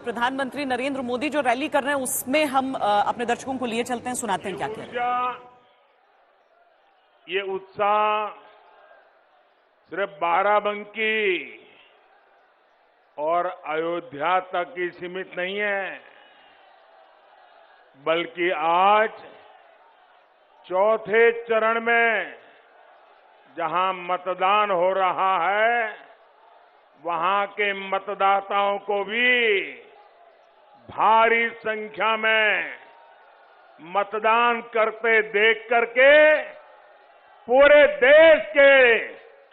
प्रधानमंत्री नरेंद्र मोदी जो रैली कर रहे हैं उसमें हम अपने दर्शकों को लिए चलते हैं, सुनाते हैं क्या कह रहे हैं। ये उत्साह सिर्फ बाराबंकी और अयोध्या तक ही सीमित नहीं है, बल्कि आज चौथे चरण में जहां मतदान हो रहा है, वहां के मतदाताओं को भी भारी संख्या में मतदान करते देख करके पूरे देश के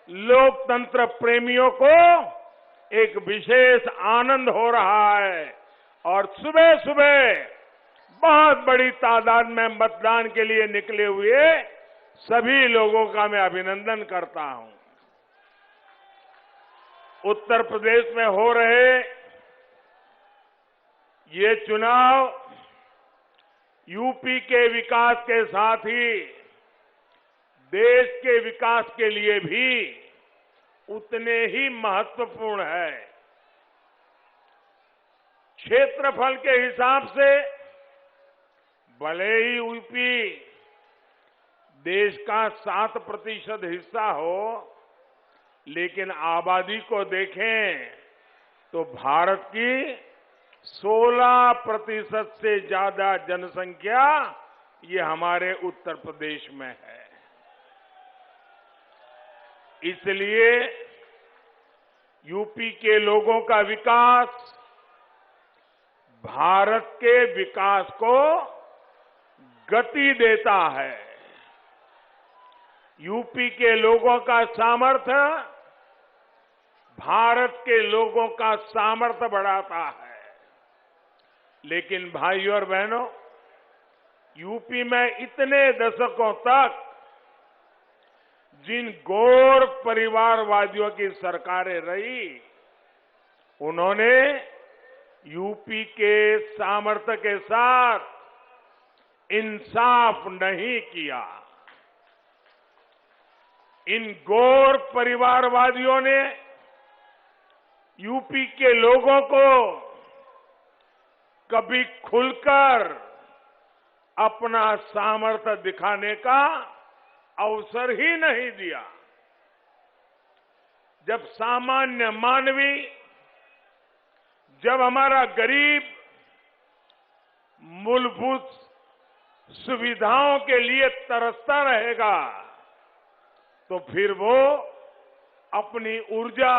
लोकतंत्र प्रेमियों को एक विशेष आनंद हो रहा है और सुबह सुबह बहुत बड़ी तादाद में मतदान के लिए निकले हुए सभी लोगों का मैं अभिनंदन करता हूं। उत्तर प्रदेश में हो रहे ये चुनाव यूपी के विकास के साथ ही देश के विकास के लिए भी उतने ही महत्वपूर्ण है। क्षेत्रफल के हिसाब से भले ही यूपी देश का 7% हिस्सा हो, लेकिन आबादी को देखें तो भारत की 16% से ज्यादा जनसंख्या ये हमारे उत्तर प्रदेश में है। इसलिए यूपी के लोगों का विकास भारत के विकास को गति देता है। यूपी के लोगों का सामर्थ्य भारत के लोगों का सामर्थ्य बढ़ाता है। लेकिन भाइयों और बहनों, यूपी में इतने दशकों तक जिन गौर परिवारवादियों की सरकारें रही, उन्होंने यूपी के सामर्थ्य के साथ इंसाफ नहीं किया। इन गौर परिवारवादियों ने यूपी के लोगों को कभी खुलकर अपना सामर्थ्य दिखाने का अवसर ही नहीं दिया। जब सामान्य मानवी, जब हमारा गरीब मूलभूत सुविधाओं के लिए तरसता रहेगा, तो फिर वो अपनी ऊर्जा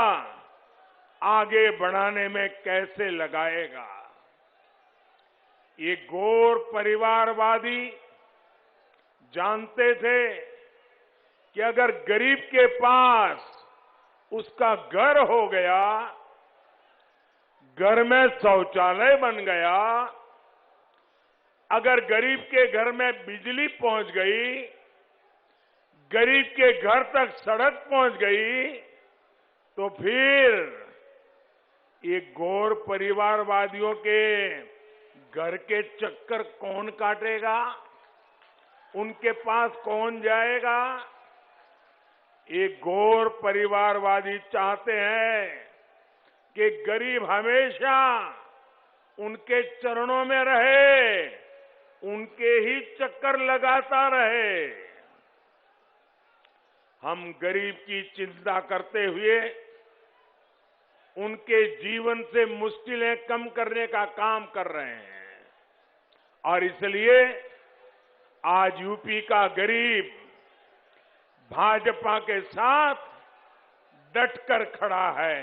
आगे बढ़ाने में कैसे लगाएगा। ये गौर परिवारवादी जानते थे कि अगर गरीब के पास उसका घर हो गया, घर में शौचालय बन गया, अगर गरीब के घर में बिजली पहुंच गई, गरीब के घर तक सड़क पहुंच गई, तो फिर ये गौर परिवारवादियों के घर के चक्कर कौन काटेगा, उनके पास कौन जाएगा। ये गौर परिवारवादी चाहते हैं कि गरीब हमेशा उनके चरणों में रहे, उनके ही चक्कर लगाता रहे। हम गरीब की चिंता करते हुए उनके जीवन से मुश्किलें कम करने का काम कर रहे हैं और इसलिए आज यूपी का गरीब भाजपा के साथ डटकर खड़ा है।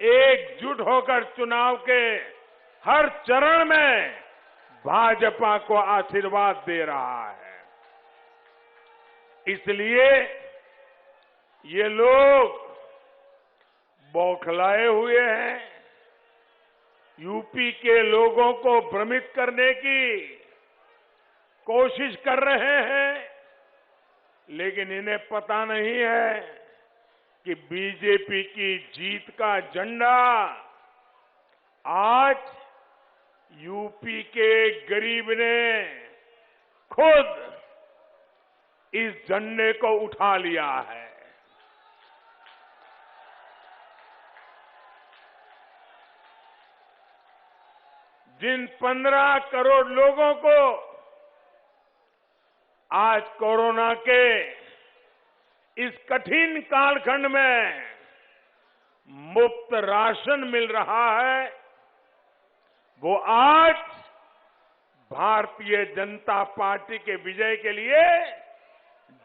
एकजुट होकर चुनाव के हर चरण में भाजपा को आशीर्वाद दे रहा है। इसलिए ये लोग बौखलाए हुए हैं। यूपी के लोगों को भ्रमित करने की कोशिश कर रहे हैं, लेकिन इन्हें पता नहीं है कि बीजेपी की जीत का झंडा आज यूपी के गरीब ने खुद इस झंडे को उठा लिया है। जिन 15 करोड़ लोगों को आज कोरोना के इस कठिन कालखंड में मुफ्त राशन मिल रहा है, वो आज भारतीय जनता पार्टी के विजय के लिए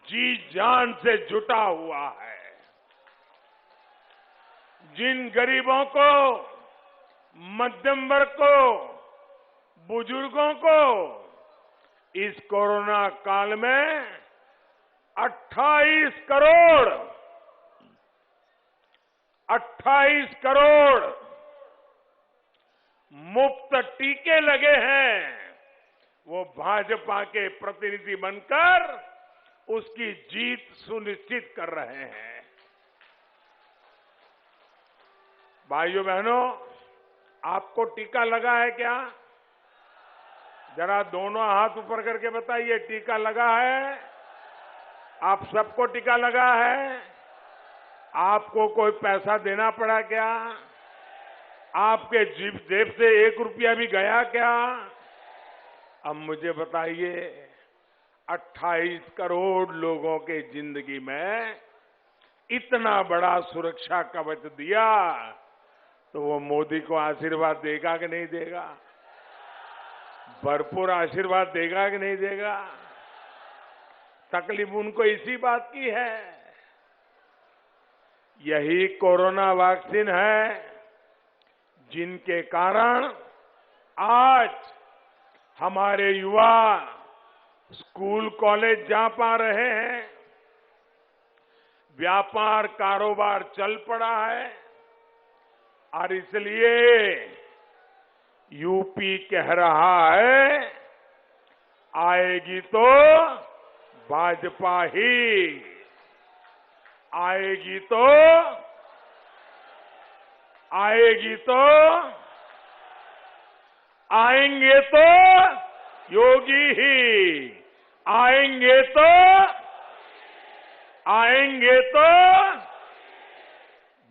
जी जान से जुटा हुआ है। जिन गरीबों को, मध्यम वर्ग को, बुजुर्गों को इस कोरोना काल में 28 करोड़ मुफ्त टीके लगे हैं, वो भाजपा के प्रतिनिधि बनकर उसकी जीत सुनिश्चित कर रहे हैं। भाइयों बहनों, आपको टीका लगा है क्या? जरा दोनों हाथ ऊपर करके बताइए, टीका लगा है? आप सबको टीका लगा है? आपको कोई पैसा देना पड़ा क्या? आपके जेब से 1 रुपया भी गया क्या? अब मुझे बताइए, 28 करोड़ लोगों के जिंदगी में इतना बड़ा सुरक्षा कवच दिया, तो वो मोदी को आशीर्वाद देगा कि नहीं देगा? भरपूर आशीर्वाद देगा कि नहीं देगा? तकलीफ उनको इसी बात की है। यही कोरोना वैक्सीन है जिनके कारण आज हमारे युवा स्कूल कॉलेज जा पा रहे हैं, व्यापार कारोबार चल पड़ा है, और इसलिए यूपी कह रहा है, आएगी तो भाजपा ही, आएगी तो आएंगे तो योगी ही, आएंगे तो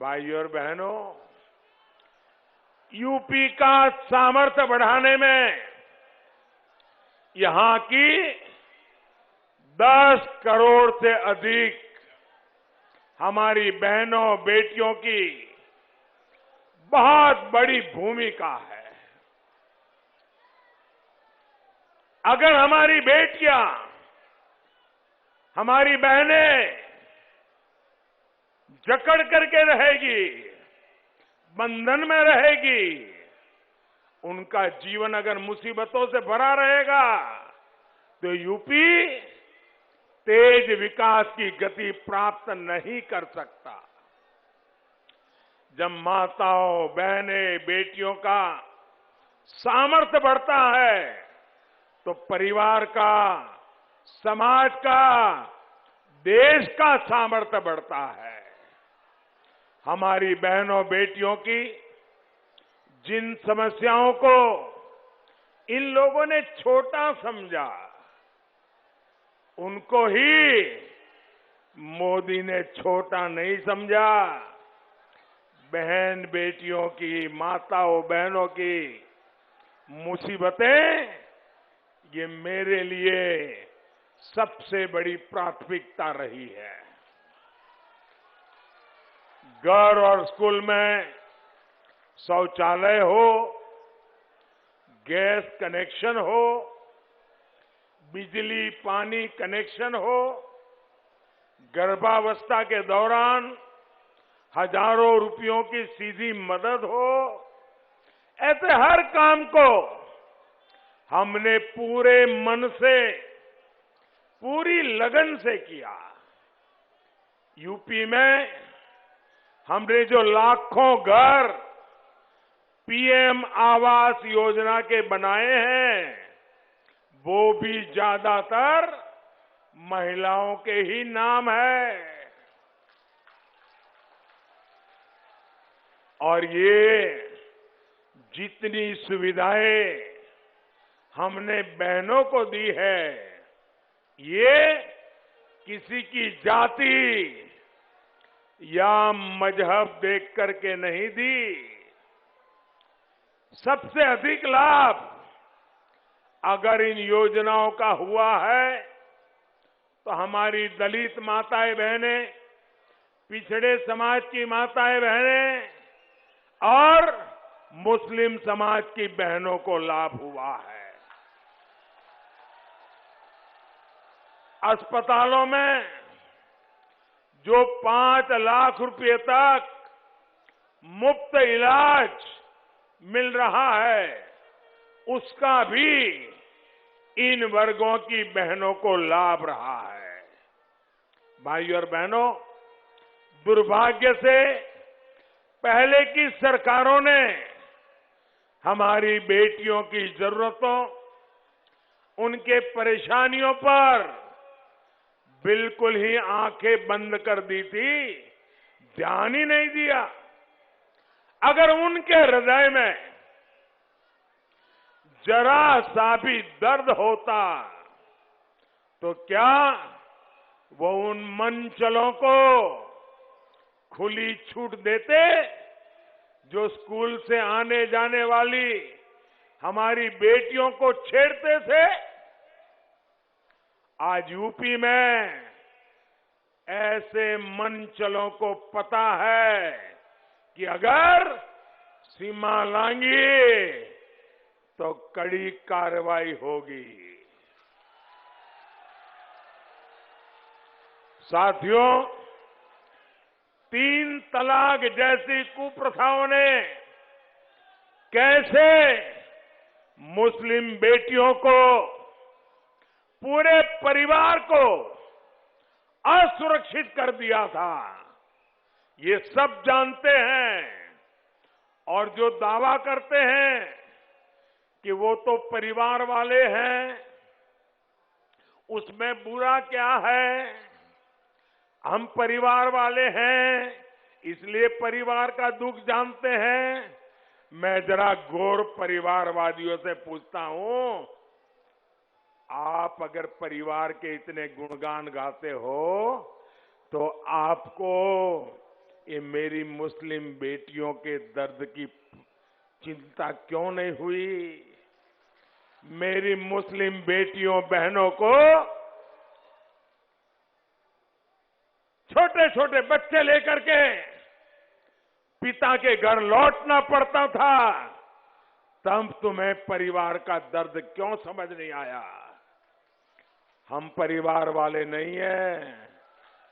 भाइयों और बहनों, यूपी का सामर्थ्य बढ़ाने में यहां की 10 करोड़ से अधिक हमारी बहनों बेटियों की बहुत बड़ी भूमिका है। अगर हमारी बेटियां, हमारी बहनें जकड़ करके रहेगी, बंधन में रहेगी, उनका जीवन अगर मुसीबतों से भरा रहेगा, तो यूपी तेज विकास की गति प्राप्त नहीं कर सकता। जब माताओं, बहनें, बेटियों का सामर्थ्य बढ़ता है, तो परिवार का, समाज का, देश का सामर्थ्य बढ़ता है। हमारी बहनों बेटियों की जिन समस्याओं को इन लोगों ने छोटा समझा, उनको ही मोदी ने छोटा नहीं समझा। बहन बेटियों की, माताओं बहनों की मुसीबतें, ये मेरे लिए सबसे बड़ी प्राथमिकता रही है। घर और स्कूल में शौचालय हो, गैस कनेक्शन हो, बिजली पानी कनेक्शन हो, गर्भावस्था के दौरान हजारों रुपयों की सीधी मदद हो, ऐसे हर काम को हमने पूरे मन से, पूरी लगन से किया। यूपी में हमने जो लाखों घर पीएम आवास योजना के बनाए हैं, वो भी ज्यादातर महिलाओं के ही नाम है। और ये जितनी सुविधाएं हमने बहनों को दी है, ये किसी की जाति या मजहब देख करके नहीं दी। सबसे अधिक लाभ अगर इन योजनाओं का हुआ है तो हमारी दलित माताएं बहनें, पिछड़े समाज की माताएं बहनें और मुस्लिम समाज की बहनों को लाभ हुआ है। अस्पतालों में जो 5 लाख रुपए तक मुफ्त इलाज मिल रहा है, उसका भी इन वर्गों की बहनों को लाभ रहा है। भाइयों और बहनों, दुर्भाग्य से पहले की सरकारों ने हमारी बेटियों की जरूरतों, उनके परेशानियों पर बिल्कुल ही आंखें बंद कर दी थी, ध्यान ही नहीं दिया। अगर उनके हृदय में जरा सा भी दर्द होता तो क्या वो उन मंचलों को खुली छूट देते जो स्कूल से आने जाने वाली हमारी बेटियों को छेड़ते थे? आज यूपी में ऐसे मंचलों को पता है कि अगर सीमा लांगी तो कड़ी कार्रवाई होगी। साथियों, 3 तलाक जैसी कुप्रथाओं ने कैसे मुस्लिम बेटियों को, पूरे परिवार को असुरक्षित कर दिया था, ये सब जानते हैं। और जो दावा करते हैं कि वो तो परिवार वाले हैं, उसमें बुरा क्या है? हम परिवार वाले हैं इसलिए परिवार का दुख जानते हैं। मैं जरा गौर परिवारवादियों से पूछता हूं, आप अगर परिवार के इतने गुणगान गाते हो तो आपको ये मेरी मुस्लिम बेटियों के दर्द की चिंता क्यों नहीं हुई? मेरी मुस्लिम बेटियों बहनों को छोटे छोटे बच्चे लेकर के पिता के घर लौटना पड़ता था, तब तुम्हें परिवार का दर्द क्यों समझ नहीं आया? हम परिवार वाले नहीं हैं,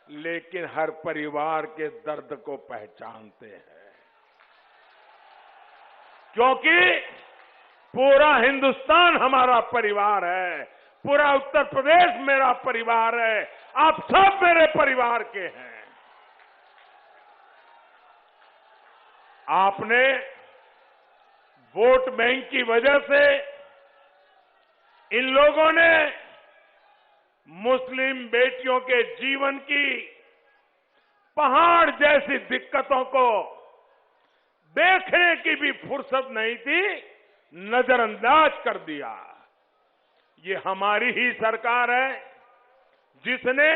लेकिन हर परिवार के दर्द को पहचानते हैं, क्योंकि पूरा हिंदुस्तान हमारा परिवार है, पूरा उत्तर प्रदेश मेरा परिवार है, आप सब मेरे परिवार के हैं। आपने वोट बैंक की वजह से इन लोगों ने मुस्लिम बेटियों के जीवन की पहाड़ जैसी दिक्कतों को देखने की भी फुर्सत नहीं थी, नजरअंदाज कर दिया। ये हमारी ही सरकार है जिसने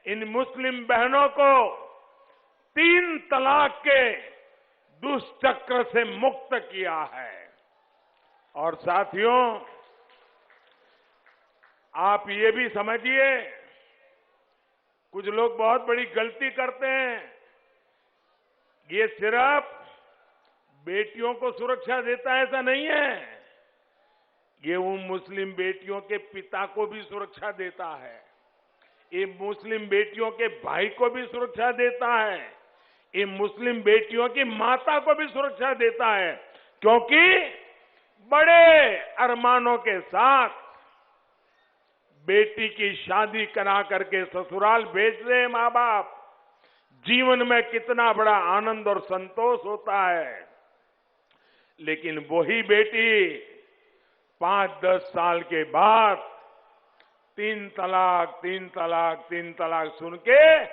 इन मुस्लिम बहनों को 3 तलाक के दुष्चक्र से मुक्त किया है। और साथियों, आप ये भी समझिए, कुछ लोग बहुत बड़ी गलती करते हैं। ये सिर्फ बेटियों को सुरक्षा देता है ऐसा नहीं है, ये उन मुस्लिम बेटियों के पिता को भी सुरक्षा देता है, ये मुस्लिम बेटियों के भाई को भी सुरक्षा देता है, ये मुस्लिम बेटियों की माता को भी सुरक्षा देता है। क्योंकि बड़े अरमानों के साथ बेटी की शादी करा करके ससुराल भेज रहे माँ बाप, जीवन में कितना बड़ा आनंद और संतोष होता है। लेकिन वही बेटी 5-10 साल के बाद 3 तलाक, 3 तलाक, 3 तलाक सुन के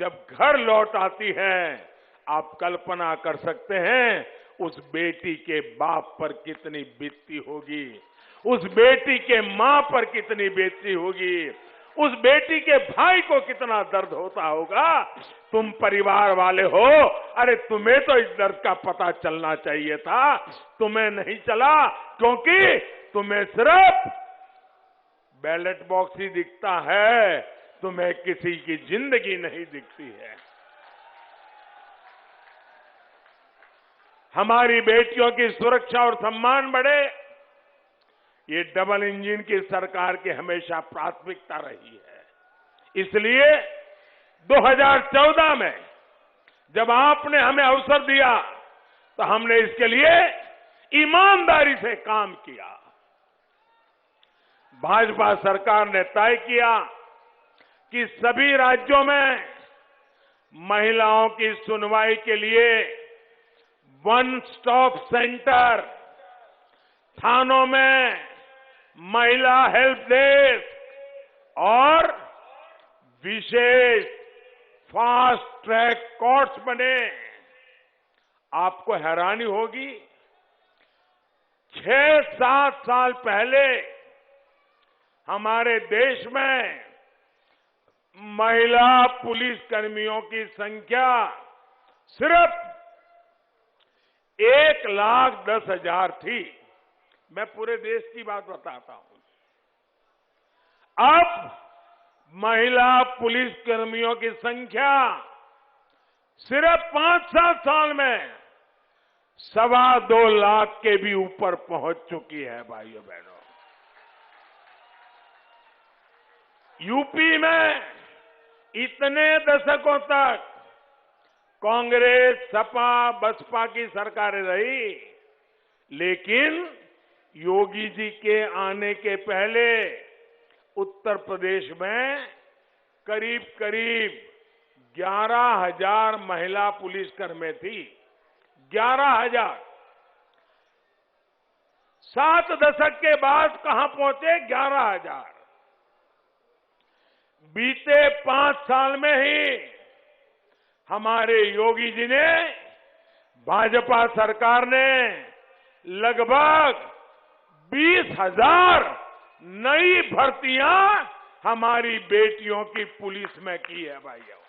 जब घर लौट आती है, आप कल्पना कर सकते हैं उस बेटी के बाप पर कितनी बीतती होगी, उस बेटी के मां पर कितनी बीतती होगी, उस बेटी के भाई को कितना दर्द होता होगा। तुम परिवार वाले हो, अरे तुम्हें तो इस दर्द का पता चलना चाहिए था, तुम्हें नहीं चला, क्योंकि तुम्हें सिर्फ बैलेट बॉक्स ही दिखता है, तुम्हें किसी की जिंदगी नहीं दिखती है। हमारी बेटियों की सुरक्षा और सम्मान बढ़े, ये डबल इंजन की सरकार की हमेशा प्राथमिकता रही है। इसलिए 2014 में जब आपने हमें अवसर दिया तो हमने इसके लिए ईमानदारी से काम किया। भाजपा सरकार ने तय किया कि सभी राज्यों में महिलाओं की सुनवाई के लिए वन स्टॉप सेंटर, थानों में महिला हेल्प डेस्क और विशेष फास्ट ट्रैक कोर्ट्स बने। आपको हैरानी होगी, 6-7 साल पहले हमारे देश में महिला पुलिस कर्मियों की संख्या सिर्फ 1,10,000 थी। मैं पूरे देश की बात बताता हूं। अब महिला पुलिस कर्मियों की संख्या सिर्फ 5-7 साल में 2.25 लाख के भी ऊपर पहुंच चुकी है। भाइयों बहनों, यूपी में इतने दशकों तक कांग्रेस, सपा, बसपा की सरकारें रही, लेकिन योगी जी के आने के पहले उत्तर प्रदेश में करीब 11,000 महिला पुलिसकर्मी थी। 11,000। 7 दशक के बाद कहां पहुंचे? 11,000। बीते 5 साल में ही हमारे योगी जी ने, भाजपा सरकार ने लगभग 20,000 नई भर्तियां हमारी बेटियों की पुलिस में की है। भाइयों,